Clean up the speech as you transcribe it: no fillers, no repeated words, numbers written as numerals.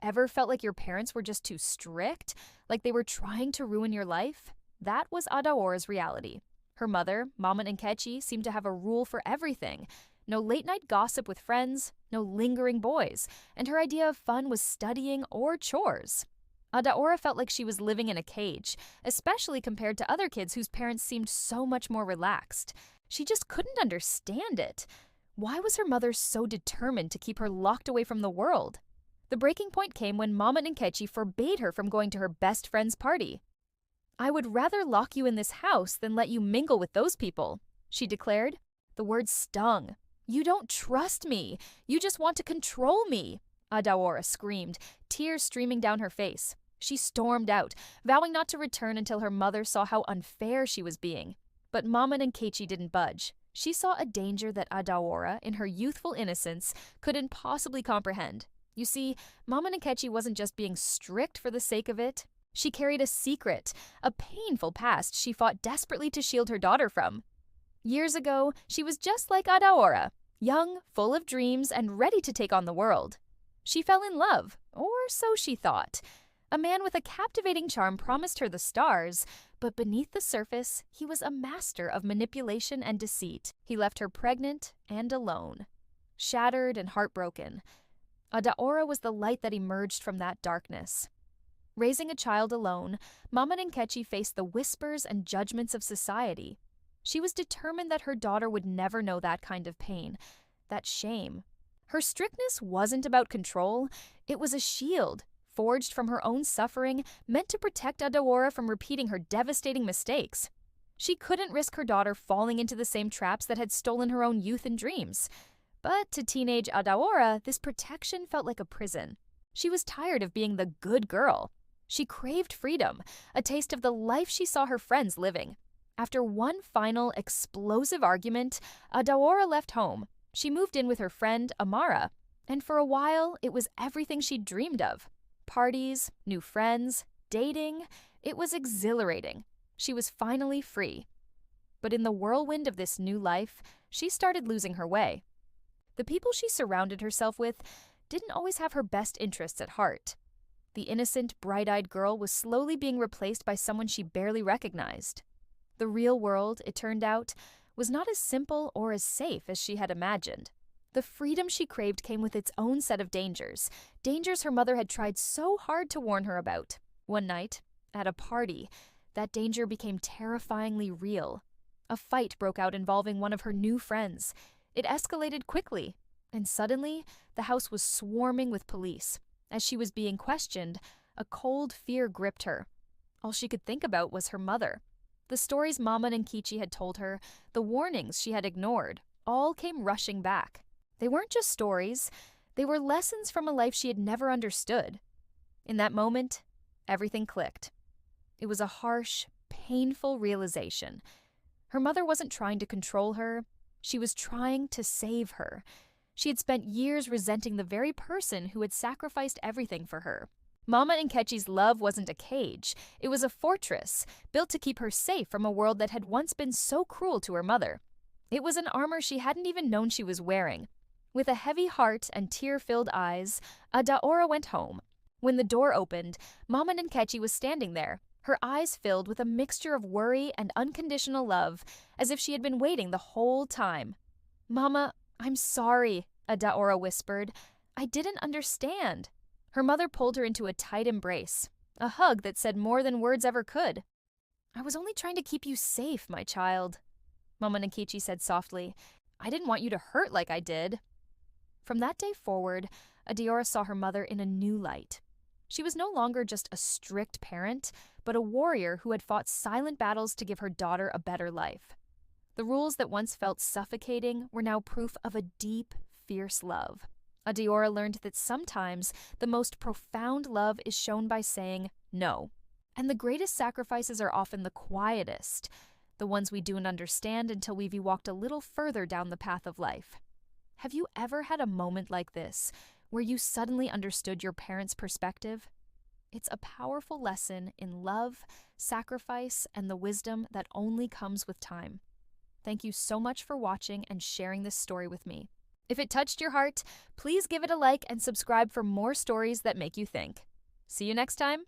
ever felt like your parents were just too strict, like they were trying to ruin your life? That was Adaora's reality. Her mother, Mama Nkechi, seemed to have a rule for everything. No late-night gossip with friends, no lingering boys, and her idea of fun was studying or chores. Adaora felt like she was living in a cage, especially compared to other kids whose parents seemed so much more relaxed. She just couldn't understand it. Why was her mother so determined to keep her locked away from the world? The breaking point came when Mama Nkechi forbade her from going to her best friend's party. "I would rather lock you in this house than let you mingle with those people," she declared. The words stung. "You don't trust me. You just want to control me," Adaora screamed, tears streaming down her face. She stormed out, vowing not to return until her mother saw how unfair she was being. But Mama Nkechi didn't budge. She saw a danger that Adaora, in her youthful innocence, couldn't possibly comprehend. You see, Mama Nkechi wasn't just being strict for the sake of it. She carried a secret, a painful past she fought desperately to shield her daughter from. Years ago, she was just like Adaora, young, full of dreams, and ready to take on the world. She fell in love, or so she thought. A man with a captivating charm promised her the stars, but beneath the surface, he was a master of manipulation and deceit. He left her pregnant and alone, shattered and heartbroken. Adaora was the light that emerged from that darkness. Raising a child alone, Mama Nkechi faced the whispers and judgments of society. She was determined that her daughter would never know that kind of pain, that shame. Her strictness wasn't about control, it was a shield, forged from her own suffering, meant to protect Adaora from repeating her devastating mistakes. She couldn't risk her daughter falling into the same traps that had stolen her own youth and dreams. But to teenage Adaora, this protection felt like a prison. She was tired of being the good girl. She craved freedom, a taste of the life she saw her friends living. After one final, explosive argument, Adaora left home. She moved in with her friend, Amara, and for a while, it was everything she'd dreamed of. Parties, new friends, dating. It was exhilarating. She was finally free. But in the whirlwind of this new life, she started losing her way. The people she surrounded herself with didn't always have her best interests at heart. The innocent, bright-eyed girl was slowly being replaced by someone she barely recognized. The real world, it turned out, was not as simple or as safe as she had imagined. The freedom she craved came with its own set of dangers, dangers her mother had tried so hard to warn her about. One night, at a party, that danger became terrifyingly real. A fight broke out involving one of her new friends. It escalated quickly, and suddenly, the house was swarming with police. As she was being questioned, a cold fear gripped her. All she could think about was her mother. The stories Mama Nkechi had told her, the warnings she had ignored, all came rushing back. They weren't just stories, they were lessons from a life she had never understood. In that moment, everything clicked. It was a harsh, painful realization. Her mother wasn't trying to control her, she was trying to save her. She had spent years resenting the very person who had sacrificed everything for her. Mama Nkechi's love wasn't a cage, it was a fortress, built to keep her safe from a world that had once been so cruel to her mother. It was an armor she hadn't even known she was wearing. With a heavy heart and tear-filled eyes, Adaora went home. When the door opened, Mama Nkechi was standing there, her eyes filled with a mixture of worry and unconditional love, as if she had been waiting the whole time. "Mama, I'm sorry," Adaora whispered. "I didn't understand." Her mother pulled her into a tight embrace, a hug that said more than words ever could. "I was only trying to keep you safe, my child," Mama Nkechi said softly. "I didn't want you to hurt like I did." From that day forward, Adaora saw her mother in a new light. She was no longer just a strict parent, but a warrior who had fought silent battles to give her daughter a better life. The rules that once felt suffocating were now proof of a deep, fierce love. Adaora learned that sometimes the most profound love is shown by saying no. And the greatest sacrifices are often the quietest, the ones we don't understand until we've walked a little further down the path of life. Have you ever had a moment like this, where you suddenly understood your parents' perspective? It's a powerful lesson in love, sacrifice, and the wisdom that only comes with time. Thank you so much for watching and sharing this story with me. If it touched your heart, please give it a like and subscribe for more stories that make you think. See you next time.